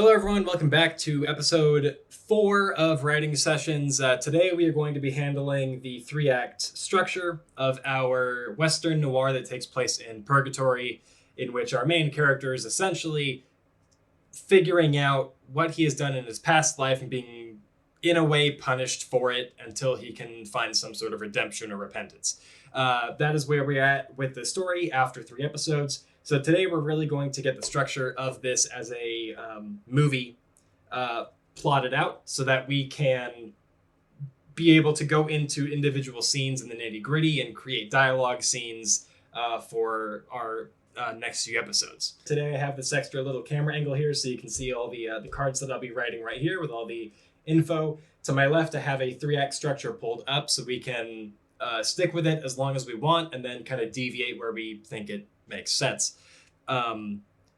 Hello, everyone. Welcome back to episode 4 of Writing Sessions. Today, we are going to be handling the 3-act structure of our Western noir that takes place in Purgatory, in which our main character is essentially figuring out what he has done in his past life and being, in a way, punished for it until he can find some sort of redemption or repentance. That is where we're at with the story after 3 episodes. So today we're really going to get the structure of this as a movie plotted out so that we can be able to go into individual scenes in the nitty gritty and create dialogue scenes for our next few episodes. Today I have this extra little camera angle here so you can see all the cards that I'll be writing right here with all the info. To my left I have a 3-act structure pulled up so we can stick with it as long as we want and then kind of deviate where we think it makes sense.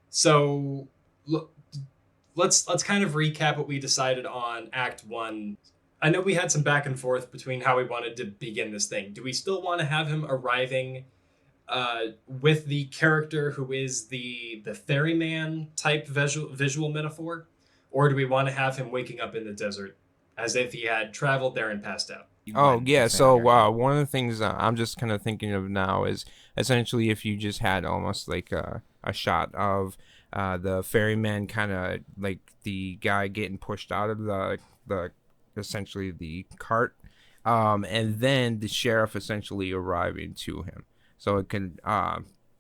So let's kind of recap what we decided on Act 1. I know we had some back and forth between how we wanted to begin this thing. Do we still want to have him arriving with the character who is the ferryman type visual metaphor? Or do we want to have him waking up in the desert as if he had traveled there and passed out? Oh, yeah. So one of the things I'm just kind of thinking of now is essentially if you just had almost like a shot of the ferryman, kind of like the guy getting pushed out of the essentially the cart, and then the sheriff essentially arriving to him. So it can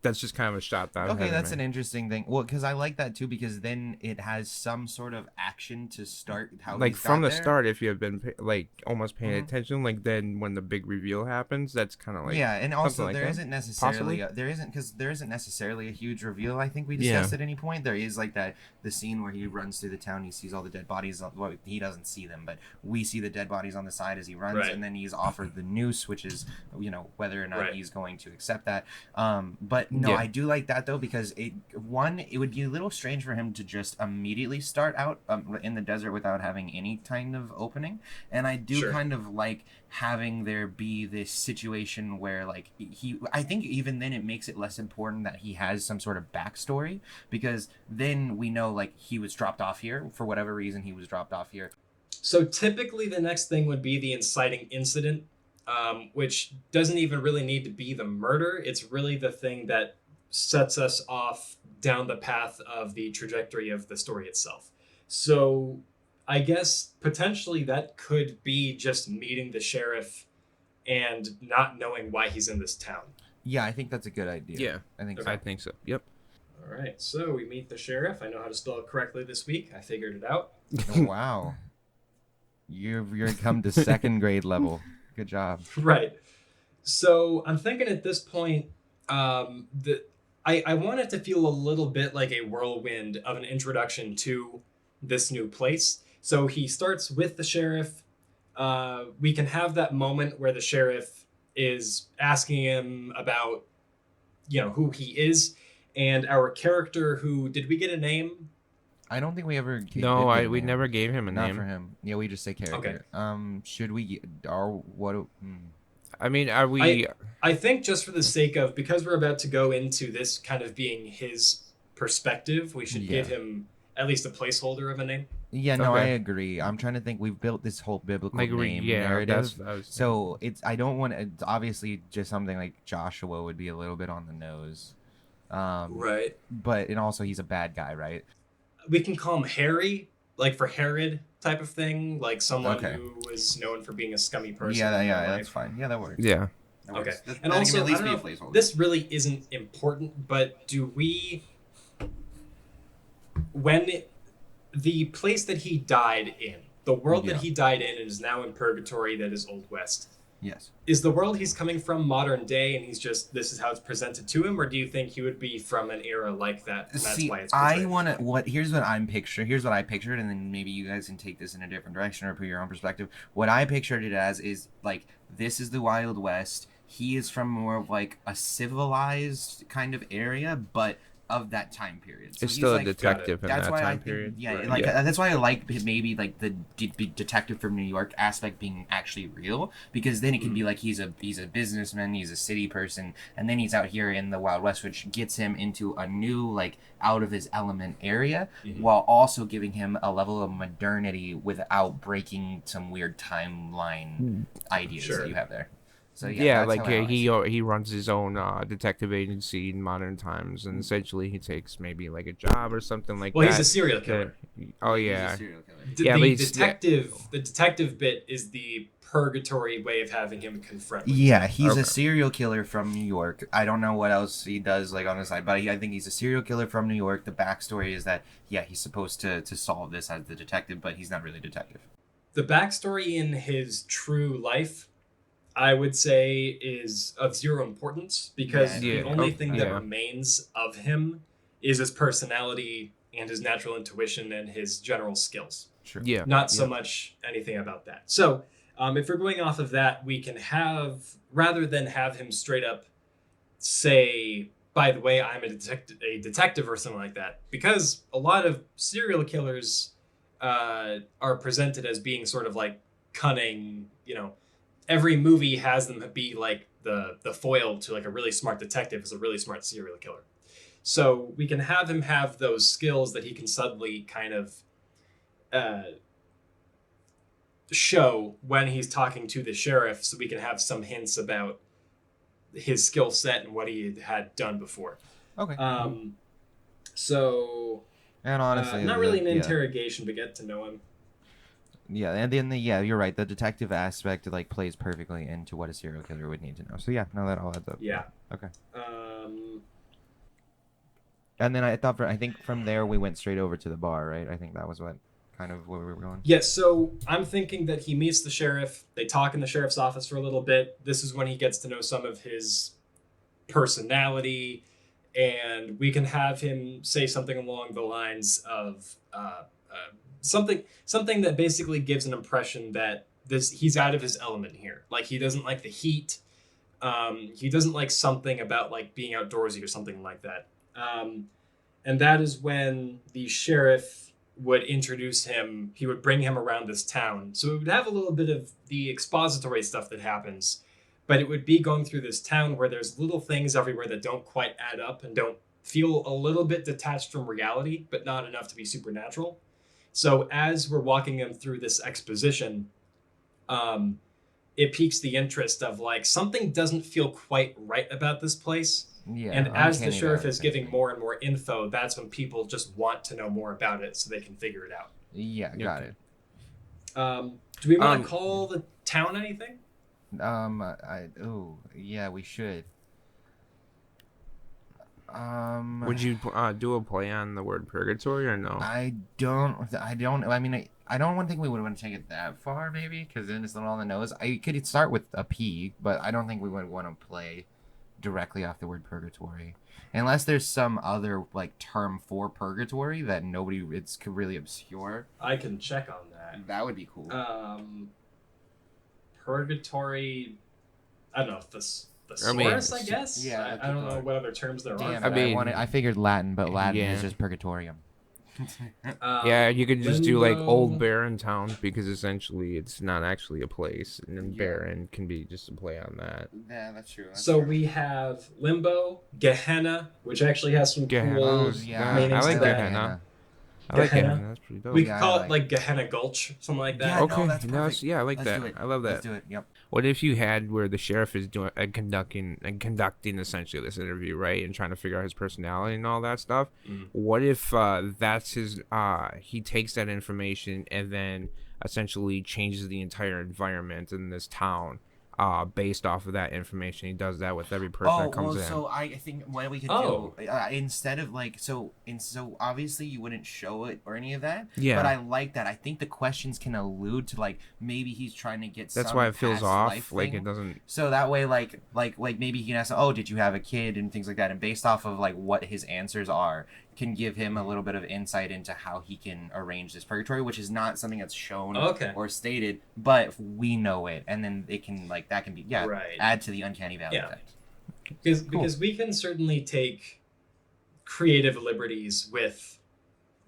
that's just kind of a shot that okay, that's an interesting thing. Well, because I like that too, because then it has some sort of action to start how like he's from got the there. start. If you have been like almost paying attention, like then when the big reveal happens, that's kind of like and also like there that. isn't necessarily Possibly? there isn't necessarily a huge reveal. I think we discussed at any point. There is like the scene where he runs through the town, he sees all the dead bodies. Well, he doesn't see them, but we see the dead bodies on the side as he runs, Right. and then he's offered the noose, which is whether or not Right. he's going to accept that. But no, Yeah. I do like that though, because it would be a little strange for him to just immediately start out in the desert without having any kind of opening, and I do kind of like having there be this situation where like I think even then it makes it less important that he has some sort of backstory, because then we know like he was dropped off here for whatever reason. He was dropped off here. So typically the next thing would be the inciting incident, which doesn't even really need to be the murder. It's really the thing that sets us off down the path of the trajectory of the story itself. So I guess potentially that could be just meeting the sheriff and not knowing why he's in this town. Yeah, I think that's a good idea. Yeah, I think Okay. so. I think so. Yep. All right, so we meet the sheriff. I know how to spell it correctly this week. I figured it out. Oh, wow. You're come to second grade level. Good job. Right. So I'm thinking at this point, I want it to feel a little bit like a whirlwind of an introduction to this new place. So he starts with the sheriff. We can have that moment where the sheriff is asking him about, who he is, and our character who, did we get a name? I don't think we ever. We never gave him a Not name. for him. Yeah, we just say character. Okay. Should we? Or what? I mean, are we? I think just for the sake of, because we're about to go into this kind of being his perspective, we should give him at least a placeholder of a name. Yeah, no, Okay. I agree. I'm trying to think. We've built this whole biblical name yeah, narrative. that's So it's. I don't want. It's obviously just something like Joshua would be a little bit on the nose. Right. But and also he's a bad guy, right? We can call him Harry, like for Herod type of thing, like someone Okay. who was known for being a scummy person. Yeah, in yeah, real that's life. fine. Yeah, that works. Yeah. That Okay. works. That And can also, at least I be a don't know, placeholder. this really isn't important, but when the place that he died in, the world that he died in and is now in Purgatory, that is Old West, Yes. is the world he's coming from modern day, and he's just, this is how it's presented to him, or do you think he would be from an era like that, and that's See, why it's I portrayed? want to. Here's what I'm picturing. Here's what I pictured, and then maybe you guys can take this in a different direction or put your own perspective. What I pictured it as is like this is the Wild West. He is from more of like a civilized kind of area, but of that time period. So It's he's still a like, detective in that's that why time I period. think, yeah, Right. like Yeah. that's why I like maybe like the detective from New York aspect being actually real, because then it can be like he's a businessman, he's a city person, and then he's out here in the Wild West, which gets him into a new like out of his element area, while also giving him a level of modernity without breaking some weird timeline ideas Sure. that you have there. So Yeah, that's like how I always see it. he runs his own detective agency in modern times, and essentially he takes maybe like a job or something like Well, that. he's a serial killer. Oh He's a yeah, serial killer. Yeah, but The he's- detective bit is the purgatory way of having him confront. Yeah, he's Okay. a serial killer from New York. I don't know what else he does like on the side, but I think he's a serial killer from New York. The backstory is that he's supposed to solve this as the detective, but he's not really a detective. The backstory in his true life, I would say, is of zero importance because the Yeah. only Oh, thing that yeah. remains of him is his personality and his natural intuition and his general skills. Sure. yeah, Not so much anything about that. So, if we're going off of that, we can have, rather than have him straight up say, by the way, I'm a detective or something like that, because a lot of serial killers are presented as being sort of like cunning, every movie has them be like the foil to like a really smart detective is a really smart serial killer. So we can have him have those skills that he can suddenly kind of show when he's talking to the sheriff, so we can have some hints about his skill set and what he had done before. Okay. So And honestly, not really an interrogation, but get to know him. Yeah, and then you're right. The detective aspect like plays perfectly into what a serial killer would need to know. So yeah, no, that all adds up. Yeah. Okay. Um, And then I think from there we went straight over to the bar, right? I think that was what kind of where we were going. Yes, so I'm thinking that he meets the sheriff. They talk in the sheriff's office for a little bit. This is when he gets to know some of his personality, and we can have him say something along the lines of something that basically gives an impression that he's out of his element here. Like he doesn't like the heat. He doesn't like something about like being outdoorsy or something like that. And that is when the sheriff would introduce him. He would bring him around this town. So it would have a little bit of the expository stuff that happens, but it would be going through this town where there's little things everywhere that don't quite add up and don't feel a little bit detached from reality, but not enough to be supernatural. So as we're walking him through this exposition, it piques the interest of like something doesn't feel quite right about this place. Yeah. And as the uncanny sheriff valley is type giving thing. more and more info, that's when people just want to know more about it so they can figure it out. Yeah, got it. Do we want to call the town anything? Yeah, we should. Would you do a play on the word purgatory or no? I don't. I mean, I don't think we would want to take it that far, maybe, because then it's not on the nose. I could start with a P, but I don't think we would want to play directly off the word purgatory, unless there's some other like term for purgatory that it's really obscure. I can check on that. That would be cool. Purgatory. I don't know if I mean, thesaurus, I guess. yeah, I don't know what other terms there Damn are. it, I figured Latin, but Latin Yeah. is just purgatorium. Yeah, you could just do like Limbo. Old Barren Town because essentially it's not actually a place, and then Yeah. Barren can be just a play on that. Yeah, that's true. So we have Limbo, Gehenna, which actually has some Gehenna. cool Oh, yeah. meanings I like to that. Gehenna. I like Gehenna. Gehenna. That's pretty dope. We could Yeah, call I it like- like Gehenna Gulch, something like that. Yeah, no, Okay, that's no, perfect. yeah, I like Let's that. do it. I love that. Let's do it. Yep. What if you had where the sheriff is doing conducting essentially this interview, right, and trying to figure out his personality and all that stuff? Mm. What if that's his? He takes that information and then essentially changes the entire environment in this town, based off of that information. He does that with every person that comes in. So I think what we could Oh. do instead of like so obviously you wouldn't show it or any of that. Yeah. But I like that. I think the questions can allude to like maybe he's trying to get. That's some why it feels past off. life Like thing. it doesn't. So that way, like maybe he can ask, "Oh, did you have a kid?" and things like that, and based off of like what his answers are, can give him a little bit of insight into how he can arrange this purgatory, which is not something that's shown Okay. or stated, but we know it, and then it can like that can be Right. add to the uncanny valley Yeah. effect. Because we can certainly take creative liberties with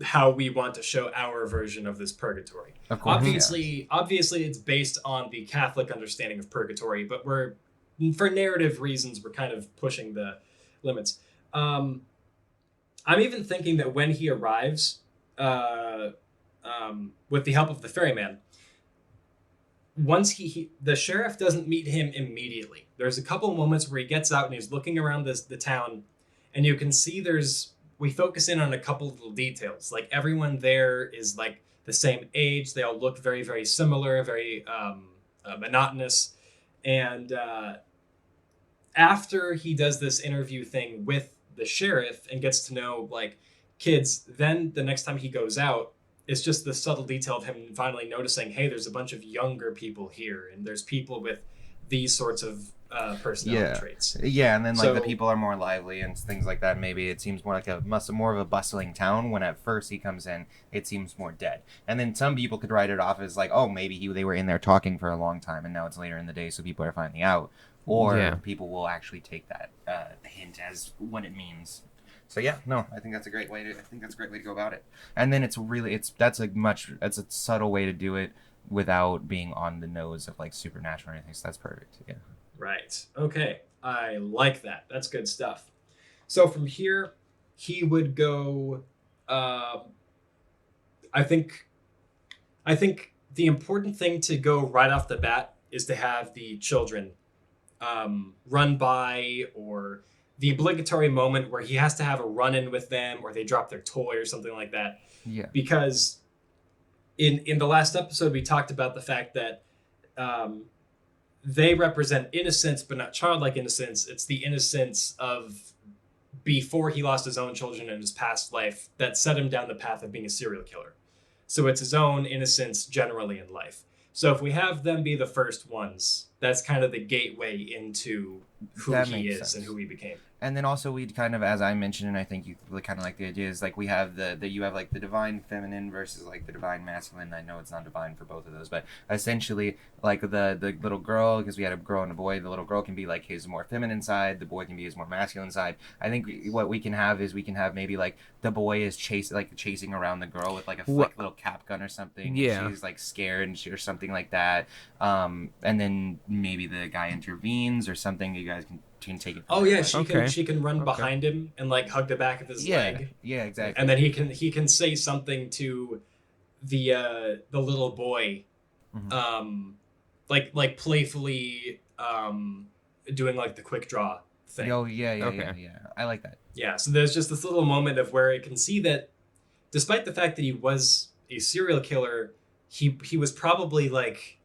how we want to show our version of this purgatory. Of course, obviously it's based on the Catholic understanding of purgatory, but for narrative reasons, we're kind of pushing the limits. I'm even thinking that when he arrives, with the help of the ferryman, once the sheriff doesn't meet him immediately. There's a couple moments where he gets out and he's looking around the town, and you can see we focus in on a couple little details. Like everyone there is like the same age. They all look very, very similar, very monotonous. And after he does this interview thing with the sheriff and gets to know like kids, then the next time he goes out, it's just the subtle detail of him finally noticing, hey, there's a bunch of younger people here, and there's people with these sorts of personality traits. Yeah, and then like the people are more lively and things like that. Maybe it seems more like more of a bustling town when at first he comes in, it seems more dead. And then some people could write it off as like, oh, maybe they were in there talking for a long time, and now it's later in the day, so people are finding out. Or people will actually take that hint as what it means. So yeah, no, I think that's a great way to go about it. And then that's a subtle way to do it without being on the nose of like supernatural or anything. So that's perfect. Yeah. Right. Okay. I like that. That's good stuff. So from here, he would go. I think the important thing to go right off the bat is to have the children run by, or the obligatory moment where he has to have a run-in with them, or they drop their toy or something like that. Yeah. Because in the last episode, we talked about the fact that they represent innocence, but not childlike innocence. It's the innocence of before he lost his own children in his past life that set him down the path of being a serial killer. So it's his own innocence generally in life. So if we have them be the first ones, that's kind of the gateway into who he is and who he became. And then also we'd kind of, as I mentioned, and I think you kind of like the idea is like we have you have like the divine feminine versus like the divine masculine. I know it's not divine for both of those, but essentially like the little girl, because we had a girl and a boy, the little girl can be like his more feminine side, the boy can be his more masculine side. I think what we can have maybe like the boy is chasing around the girl with like a little cap gun or something. Yeah. And she's like scared or something like that. And then maybe the guy intervenes or something. You guys can take it. Oh yeah, she can run behind him and like hug the back of his leg. Yeah, exactly. And then he can say something to the little boy, like playfully doing like the quick draw thing. Oh yeah. I like that. Yeah, so there's just this little moment of where I can see that despite the fact that he was a serial killer, he was probably like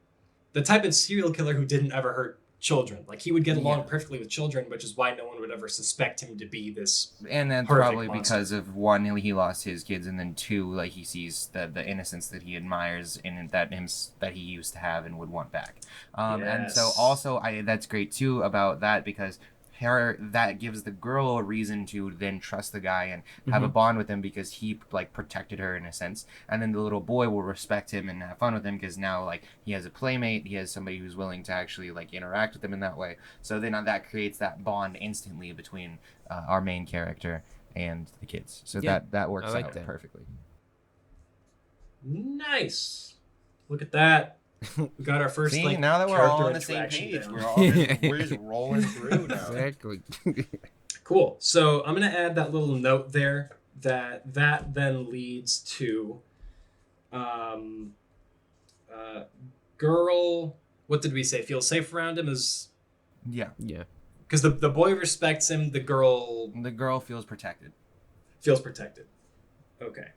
the type of serial killer who didn't ever hurt children. Like he would get along perfectly with children, which is why no one would ever suspect him to be this. And that's probably monster. Because of one, he lost his kids, and then two, like he sees the innocence that he admires in that he used to have and would want back. And so also that's great too about that, because that gives the girl a reason to then trust the guy and have a bond with him, because he like protected her in a sense, and then the little boy will respect him and have fun with him because now like he has a playmate, he has somebody who's willing to actually like interact with him in that way. So then that creates that bond instantly between our main character and the kids. So that works out perfectly. Nice. Look at that. We got our first. See, now that we're all on the same page, we're just rolling through now. Exactly. Cool. So I'm gonna add that little note there that then leads to, girl. What did we say? Feel safe around him is. Yeah. Because the boy respects him. The girl feels protected. Okay.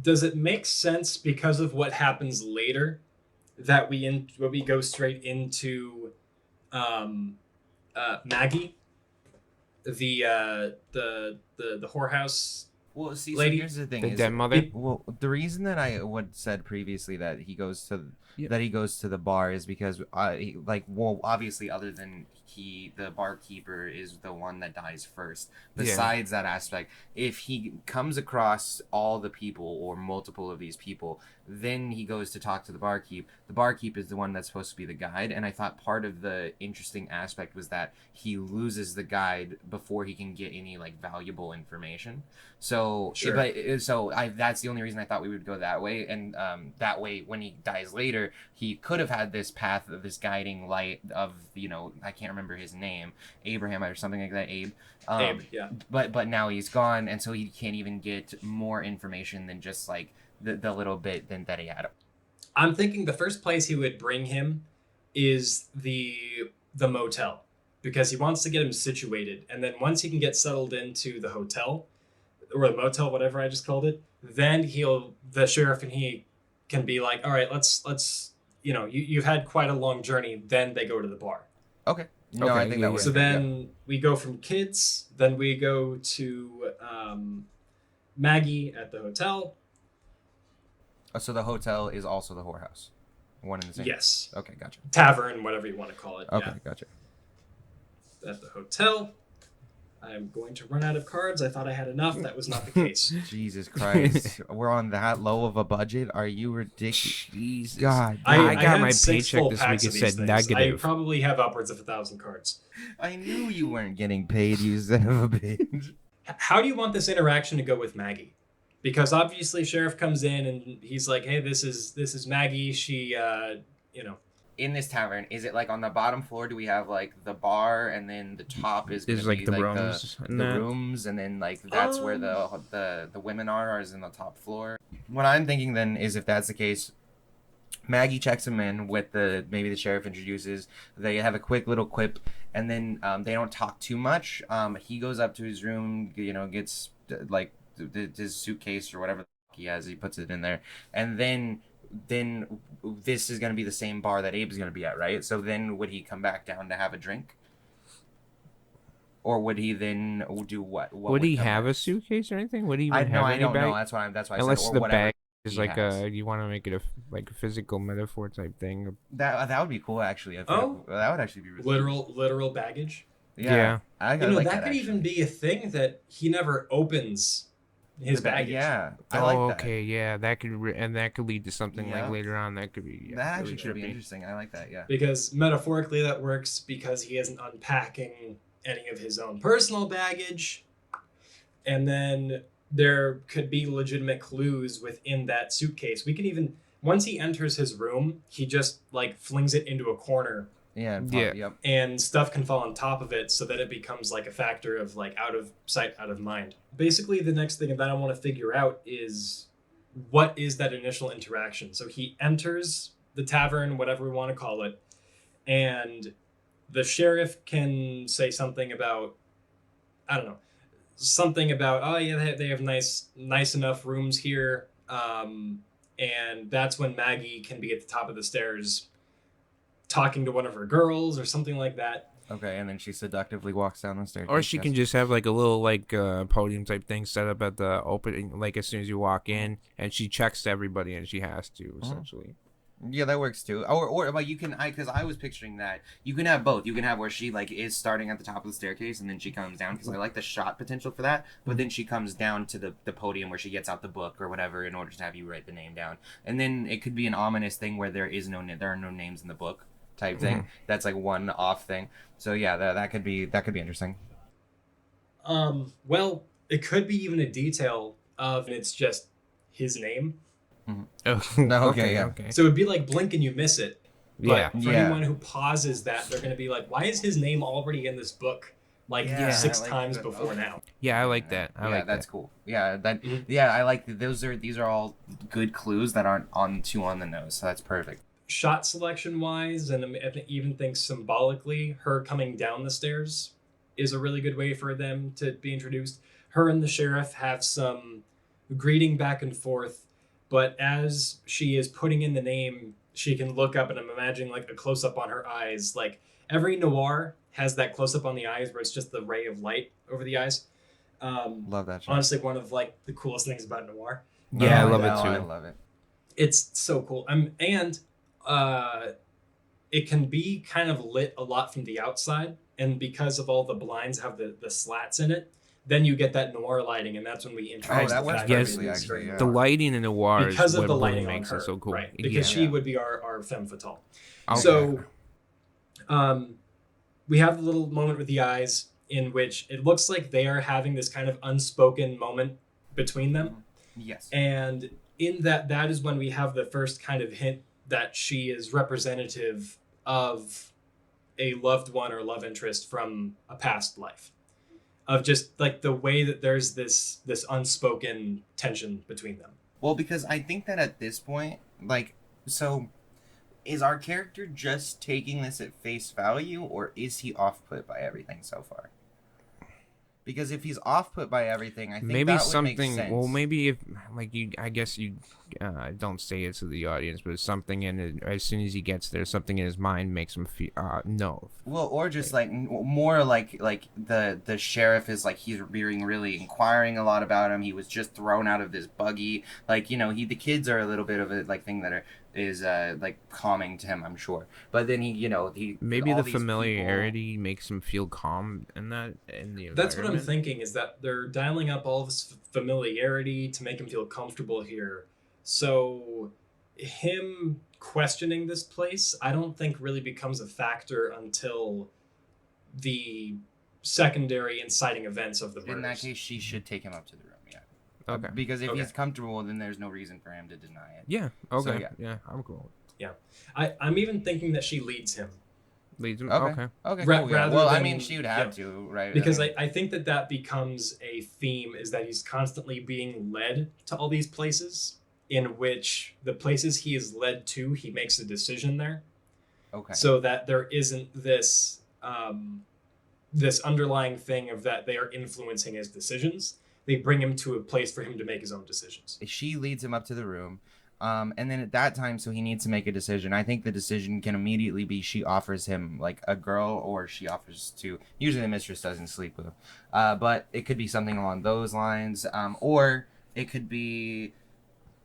Does it make sense because of what happens later that we go straight into Maggie, the whorehouse lady? So here's the thing: the dead mother. The reason that I said previously that he goes to that he goes to the bar is because obviously other than the barkeeper is the one that dies first. Besides that aspect, if he comes across all the people or multiple of these people, then he goes to talk to the barkeep. The barkeep is the one that's supposed to be the guide, and I thought part of the interesting aspect was that he loses the guide before he can get any like valuable information. So Sure. that's the only reason I thought we would go that way, and that way when he dies later, he could have had this path of this guiding light of, I can't remember his name, Abraham or something like that, Abe. Abe, yeah. But now he's gone, and so he can't even get more information than just like the little bit that he had. I'm thinking the first place he would bring him is the motel, because he wants to get him situated, and then once he can get settled into the hotel or the motel, whatever I just called it, then the sheriff and he can be like, all right, let's you've had quite a long journey. Then they go to the bar. Okay. No, I think that works. So then we go from kids, then we go to Maggie at the hotel. So the hotel is also the whorehouse. One and the same? Yes. Okay, gotcha. Tavern, whatever you want to call it. Okay, yeah. gotcha. At the hotel. I'm going to run out of cards. I thought I had enough. That was not the case. Jesus Christ. We're on that low of a budget? Are you ridiculous? Jesus. God. I got my 6 paycheck full this packs week. of It these said things. negative. I probably have upwards of 1,000 cards. I knew you weren't getting paid, you son of a bitch. How do you want this interaction to go with Maggie? Because obviously Sheriff comes in and he's like, hey, this is Maggie. She, In this tavern, is it like on the bottom floor? Do we have like the bar, and then the top is gonna like be the like rooms the and that? rooms, and then like that's where the women are is in the top floor. What I'm thinking then is, if that's the case, Maggie checks him in with maybe the sheriff introduces. They have a quick little quip, and then they don't talk too much. He goes up to his room, gets like his suitcase or whatever he has. He puts it in there, and then this is going to be the same bar that Abe's going to be at, right? So then would he come back down to have a drink? Or would he then do what? Would he have a suitcase or anything? Would he even have any I don't bag? know. That's why I Unless said, or the whatever bag is he like has. you want to make it a physical metaphor type thing. That would be cool, actually. That would actually be really literal baggage. Yeah. I like that could even be a thing, that he never opens his baggage. Yeah, I like that. Okay, yeah, that could that could lead to something Yeah. like later on. That could be That really actually could be trippy. interesting. I like that. Yeah. Because metaphorically that works, because he isn't unpacking any of his own personal baggage. And then there could be legitimate clues within that suitcase. We can even, once he enters his room, he just like flings it into a corner. Yeah. Yep. And stuff can fall on top of it, so that it becomes like a factor of like out of sight, out of mind. Basically, the next thing that I want to figure out is, what is that initial interaction? So he enters the tavern, whatever we want to call it, and the sheriff can say something about, I don't know, something about, oh yeah, they have nice enough rooms here, and that's when Maggie can be at the top of the stairs talking to one of her girls or something like that. Okay, and then she seductively walks down the stairs. Or she can just have like a little podium type thing set up at the opening, like as soon as you walk in, and she checks to everybody, and she has to essentially. Yeah, that works too. Or like you can, because I was picturing that you can have both. You can have where she like is starting at the top of the staircase and then she comes down, because I like the shot potential for that. But then she comes down to the podium where she gets out the book or whatever in order to have you write the name down. And then it could be an ominous thing where there are no names in the book type thing. That's like one off thing. So yeah, that could be interesting. Well, it could be even a detail of it's just his name. Oh, Okay. So it'd be like blink and you miss it. Yeah. But for anyone who pauses that, they're going to be like, why is his name already in this book like six times before now? Yeah, I like that. I like that's that. cool. Yeah, I like these are all good clues that aren't on the nose. So that's perfect. Shot selection wise, and I even think symbolically, her coming down the stairs is a really good way for them to be introduced. Her and the sheriff have some greeting back and forth, but as she is putting in the name, she can look up, and I'm imagining like a close up on her eyes. Like every noir has that close up on the eyes where it's just the ray of light over the eyes. Love that shot. Honestly, one of like the coolest things about noir. Yeah, I love it too. I love it. It's so cool. And it can be kind of lit a lot from the outside, and because of all the blinds have the slats in it, then you get that noir lighting, and that's when we introduce that the works fact that perfectly, it is actually, very yeah. The noir. lighting in the noir is Because of what the really lighting on makes her, it so cool. right? Because Yeah. she would be our femme fatale. Okay. So, we have the little moment with the eyes in which it looks like they are having this kind of unspoken moment between them. Yes. And in that is when we have the first kind of hint that she is representative of a loved one or love interest from a past life. Of just like the way that there's this unspoken tension between them. Well, because I think that at this point, like, so is our character just taking this at face value, or is he off-put by everything so far? Because if he's off-put by everything, I think Maybe that would something. make sense. Well, maybe if like you, I guess you don't say it to the audience, but something in it. As soon as he gets there, something in his mind makes him feel no. Well, or just like more like the sheriff is like he's being really inquiring a lot about him. He was just thrown out of this buggy. Like, you know, the kids are a little bit of a like thing that is like calming to him, I'm sure. But then he Maybe all the these familiarity makes him feel calm in the That's what I'm environment. thinking, is that they're dialing up all this familiarity to make him feel comfortable here. So him questioning this place, I don't think really becomes a factor until the secondary inciting events of the murders. In that case, she should take him up to the room. Yeah. Okay. Because if Okay. he's comfortable, then there's no reason for him to deny it. Yeah. Okay. So, yeah, I'm cool. I'm even thinking that she leads him. Leads him. Okay. Okay. Okay. Ra- Cool, yeah. rather Well, I than- mean, she would have to, right? Because mean, I think that becomes a theme, is that he's constantly being led to all these places, in which the places he is led to, he makes a decision there. okay. So that there isn't this this underlying thing of that they are influencing his decisions. They bring him to a place for him to make his own decisions. She leads him up to the room. And then at that time, so he needs to make a decision. I think the decision can immediately be she offers him like a girl, or she offers to. Usually the mistress doesn't sleep with him, but it could be something along those lines. Or it could be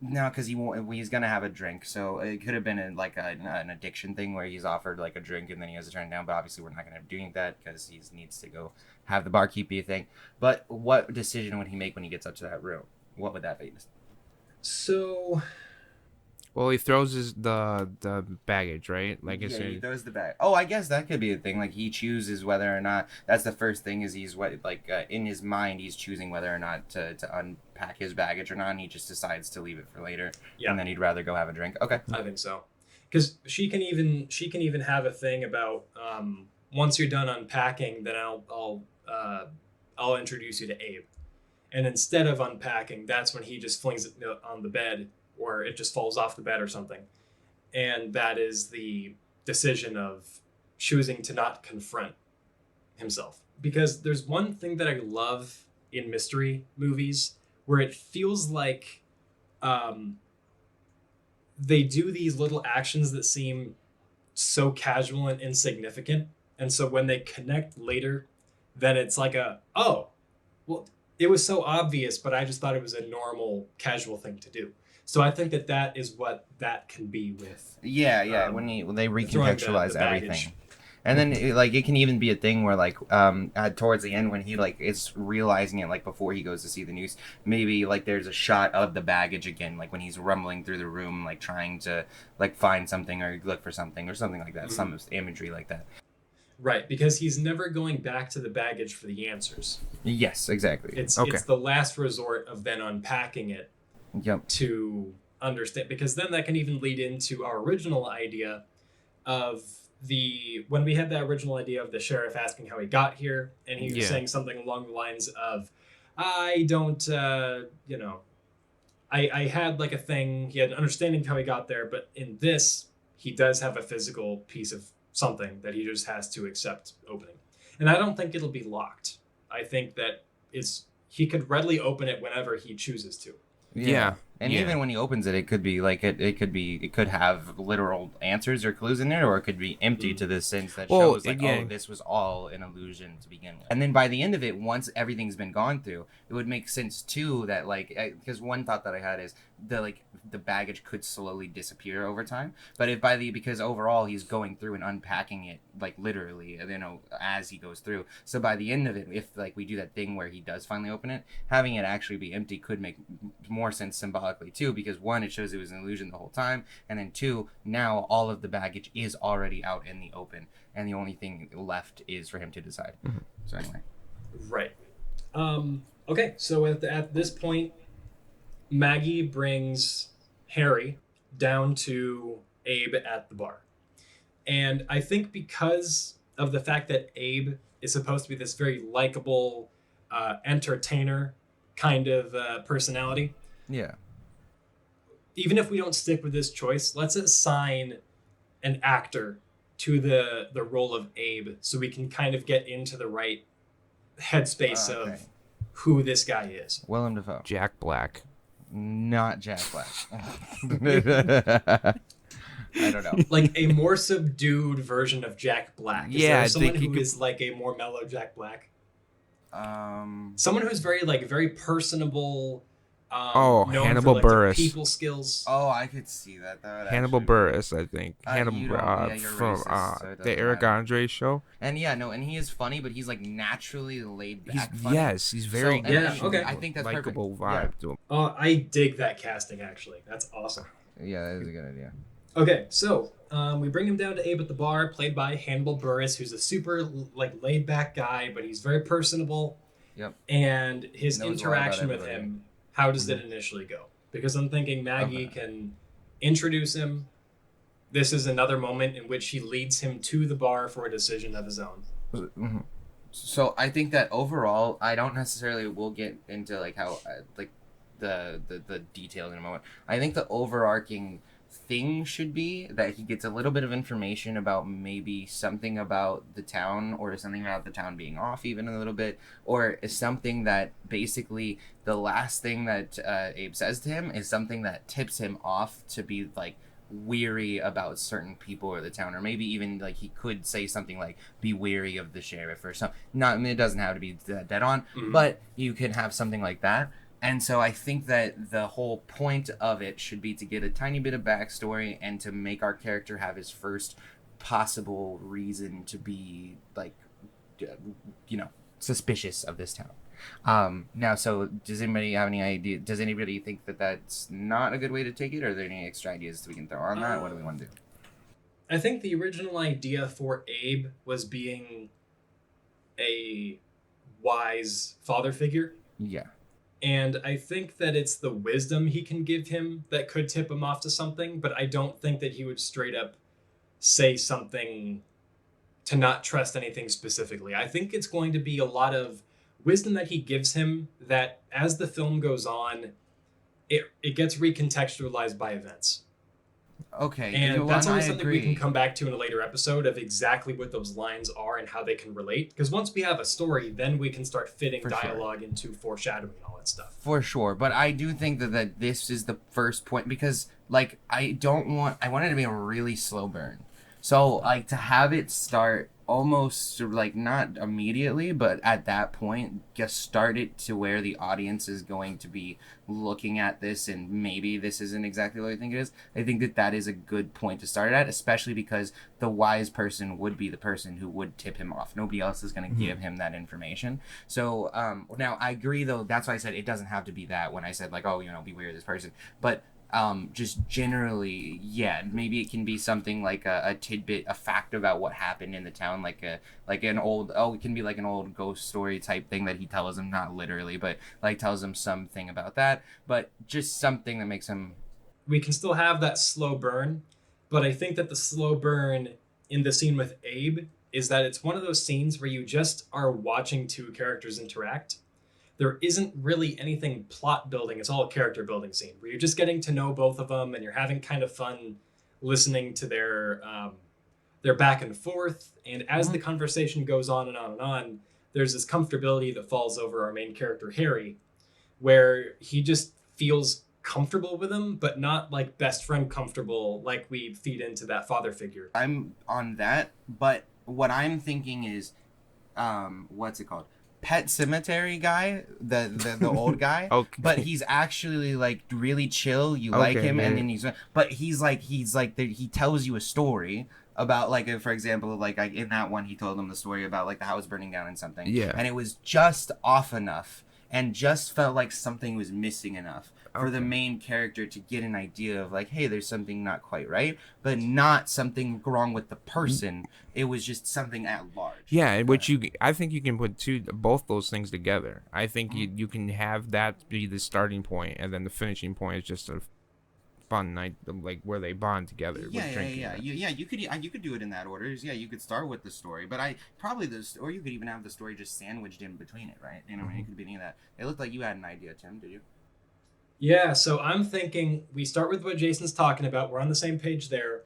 no, because he's gonna have a drink. So it could have been an addiction thing where he's offered like a drink and then he has to turn it down. But obviously we're not gonna be doing that because he needs to go have the barkeep be a thing. But what decision would he make when he gets up to that room? What would that be? So Well, he throws the baggage, right? Like Yeah, it's he throws the bag. Oh, I guess that could be a thing. Like he chooses whether or not. That's the first thing. Is he's in his mind he's choosing whether or not to unpack his baggage or not. And he just decides to leave it for later. Yeah. And then he'd rather go have a drink. Okay. I think so, because she can even have a thing about once you're done unpacking, then I'll introduce you to Abe, and instead of unpacking, that's when he just flings it on the bed, or it just falls off the bed or something, and that is the decision of choosing to not confront himself. Because there's one thing that I love in mystery movies where it feels like they do these little actions that seem so casual and insignificant. And so when they connect later, then it's like well, it was so obvious, but I just thought it was a normal, casual thing to do. So I think that is what that can be with. Yeah. When they recontextualize the baggage. everything. And then it can even be a thing where towards the end when he is realizing it, before he goes to see the news, maybe there's a shot of the baggage again, when he's rumbling through the room, trying to find something or look for something or something like that. Mm-hmm. Some imagery like that. Right, because he's never going back to the baggage for the answers. Yes, exactly. It's Okay. it's the last resort of then unpacking it Yep. to understand, because then that can even lead into our original idea of when we had that original idea of the sheriff asking how he got here, and he was saying something along the lines of, I don't, I had a thing, he had an understanding of how he got there, but in this, he does have a physical piece of something that he just has to accept opening. And I don't think it'll be locked. I think that he could readily open it whenever he chooses to. Yeah. And even when he opens it, it could be like it could have literal answers or clues in there, or it could be empty to the sense that shows like, oh, this was all an illusion to begin with. And then by the end of it, once everything's been gone through, it would make sense too that like, because one thought that I had is the baggage could slowly disappear over time. But because overall he's going through and unpacking it like literally, you know, as he goes through. So by the end of it, if like we do that thing where he does finally open it, having it actually be empty could make more sense symbolically too, because one, it shows it was an illusion the whole time, and then two, now all of the baggage is already out in the open, and the only thing left is for him to decide. So anyway, right. Okay, so at this point, Maggie brings Harry down to Abe at the bar. And I think because of the fact that Abe is supposed to be this very likable entertainer kind of personality. Yeah. Even if we don't stick with this choice, let's assign an actor to the role of Abe so we can kind of get into the right headspace of who this guy is. Willem Dafoe. Jack Black. Not Jack Black. I don't know. Like a more subdued version of Jack Black. Is there someone who is like a more mellow Jack Black? Someone who's very personable. Hannibal Buress. People skills. Oh, I could see that. Hannibal Buress, I think. Hannibal from racist, so the Eric Andre show. And and he is funny, but he's like naturally laid back. He's very okay. I think that's likable vibe to him. I dig that casting actually. That's awesome. Yeah, that is a good idea. Okay, so we bring him down to Abe at the bar, played by Hannibal Buress, who's a super laid back guy, but he's very personable. Yep. And his interaction with him. How does it initially go? Because I'm thinking Maggie can introduce him. This is another moment in which he leads him to the bar for a decision of his own. Mm-hmm. So I think that overall, I don't necessarily will get into like how the details in a moment. I think the overarching thing should be that he gets a little bit of information about maybe something about the town, or something about the town being off even a little bit, or something that basically the last thing that Abe says to him is something that tips him off to be like weary about certain people or the town, or maybe even like he could say something like be wary of the sheriff or something. It doesn't have to be dead on, but you can have something like that. And so I think that the whole point of it should be to get a tiny bit of backstory and to make our character have his first possible reason to be like, suspicious of this town. Now, so does anybody have any idea? Does anybody think that that's not a good way to take it? Or are there any extra ideas we can throw on that? What do we want to do? I think the original idea for Abe was being a wise father figure. Yeah. And I think that it's the wisdom he can give him that could tip him off to something, but I don't think that he would straight up say something to not trust anything specifically. I think it's going to be a lot of wisdom that he gives him that as the film goes on, it gets recontextualized by events. Okay. And that's always something we can come back to in a later episode of exactly what those lines are and how they can relate. Because once we have a story, then we can start fitting dialogue into foreshadowing and all that stuff. For sure. But I do think that this is the first point, because like I want it to be a really slow burn. So like to have it start almost like not immediately, but at that point just start it to where the audience is going to be looking at this and maybe this isn't exactly what I think it is. I think that is a good point to start it at, especially because the wise person would be the person who would tip him off. Nobody else is going to give him that information. So now I agree though, that's why I said it doesn't have to be that when I said like, oh, be wary of this person, but just generally, maybe it can be something like a tidbit, a fact about what happened in the town, it can be like an old ghost story type thing that he tells him, not literally, but like tells him something about that, but just something that makes him. We can still have that slow burn, but I think that the slow burn in the scene with Abe is that it's one of those scenes where you just are watching two characters interact. There isn't really anything plot building. It's all a character building scene where you're just getting to know both of them and you're having kind of fun listening to their back and forth. And as the conversation goes on and on and on, there's this comfortability that falls over our main character, Harry, where he just feels comfortable with him, but not like best friend comfortable like we feed into that father figure. I'm on that, but what I'm thinking is, what's it called? Pet Cemetery guy, the old guy. Okay. But he's actually like really chill. You like Okay, him, yeah. and then he tells you a story about, like, for example, like in that one he told him the story about like the house burning down and something. Yeah. And it was just off enough, and just felt like something was missing enough for the main character to get an idea of like, hey, there's something not quite right, but not something wrong with the person. It was just something at large. Yeah, which I think you can put both those things together. I think you can have that be the starting point, and then the finishing point is just a fun night, like where they bond together. with drinking. You could do it in that order. Yeah, you could start with the story, but or you could even have the story just sandwiched in between it, right? You know, it could be any of that. It looked like you had an idea, Tim. Did you? Yeah, so I'm thinking we start with what Jason's talking about. We're on the same page there.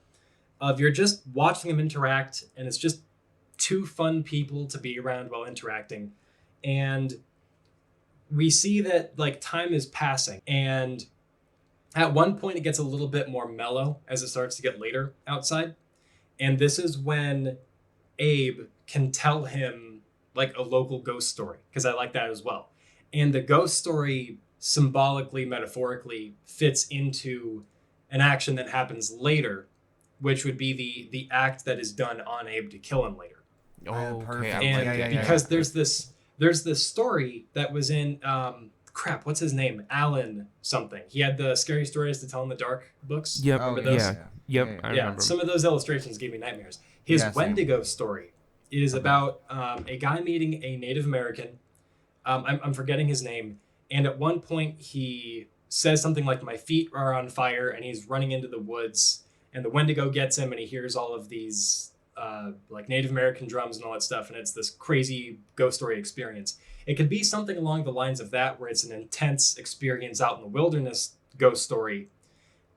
Of you're just watching them interact, and it's just two fun people to be around while interacting. And we see that like time is passing, and at one point it gets a little bit more mellow as it starts to get later outside. And this is when Abe can tell him like a local ghost story, because I like that as well. And the ghost story symbolically, metaphorically fits into an action that happens later, which would be the act that is done on Abe to kill him later. Oh, perfect. okay. And because there's this story that was in what's his name? Alan something. He had the Scary Stories to Tell in the Dark books. Yep. Oh, Remember those? Yep. I remember. Some of those illustrations gave me nightmares. His Yeah, same. Wendigo story is about a guy meeting a Native American. I'm forgetting his name. And at one point he says something like, "My feet are on fire," and he's running into the woods. And the Wendigo gets him, and he hears all of these like Native American drums and all that stuff. And it's this crazy ghost story experience. It could be something along the lines of that, where it's an intense experience out in the wilderness ghost story,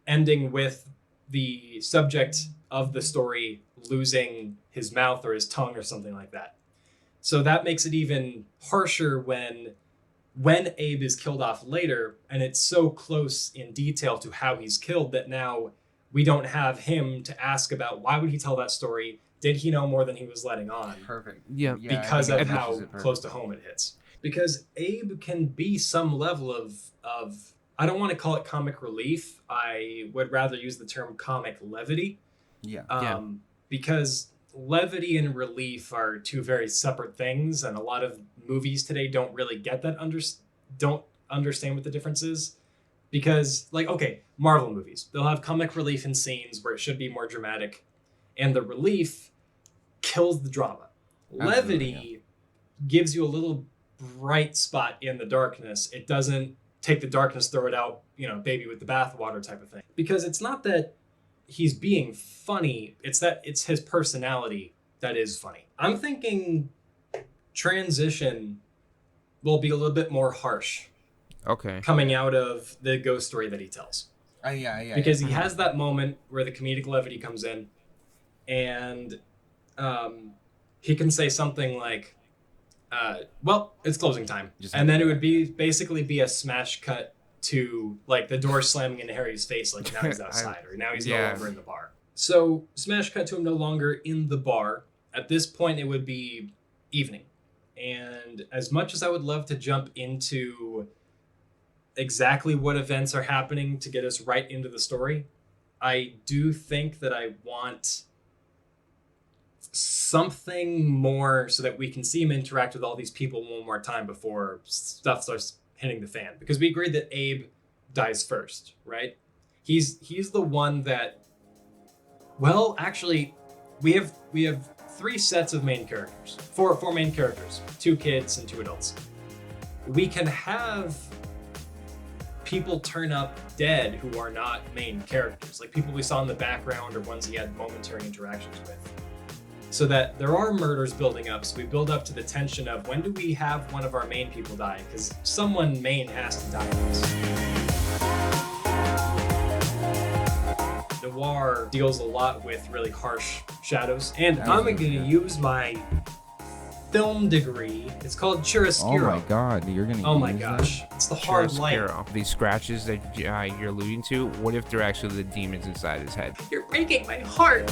ending with the subject of the story losing his mouth or his tongue or something like that. So that makes it even harsher when Abe is killed off later, and it's so close in detail to how he's killed that now we don't have him to ask about why would he tell that story. Did he know more than he was letting on? Perfect. Yeah. Because I of think how that matches it close to home it hits. Because Abe can be some level of I don't want to call it comic relief. I would rather use the term comic levity. Yeah. Because levity and relief are two very separate things, and a lot of movies today don't really get that, don't understand what the difference is. Because, like, okay, Marvel movies, they'll have comic relief in scenes where it should be more dramatic, and the relief kills the drama. Levity gives you a little bright spot in the darkness. It doesn't take the darkness, throw it out, baby with the bathwater type of thing. Because it's not that he's being funny, it's that it's his personality that is funny. I'm thinking transition will be a little bit more harsh. Okay. Coming out of the ghost story that he tells. Because he has that moment where the comedic levity comes in, and he can say something like, well, it's closing time. And then it would basically be a smash cut to like the door slamming into Harry's face, like now he's outside, or now he's no longer in the bar. So smash cut to him no longer in the bar. At this point, it would be evening. And as much as I would love to jump into exactly what events are happening to get us right into the story, I do think that I want something more so that we can see him interact with all these people one more time before stuff starts hitting the fan. Because we agreed that Abe dies first, right? He's the one that, well, actually, we have three sets of main characters. Four main characters, 2 kids and 2 adults. We can have people turn up dead who are not main characters, like people we saw in the background or ones he had momentary interactions with. So that there are murders building up, so we build up to the tension of when do we have one of our main people die, because someone main has to die in this. Noir deals a lot with really harsh shadows, and I'm going to use my film degree. It's called Oh chiaroscuro. my god, you're gonna. Oh my use gosh, it's the hard light. Chiaroscuro. These scratches that you're alluding to, what if they're actually the demons inside his head? You're breaking my heart.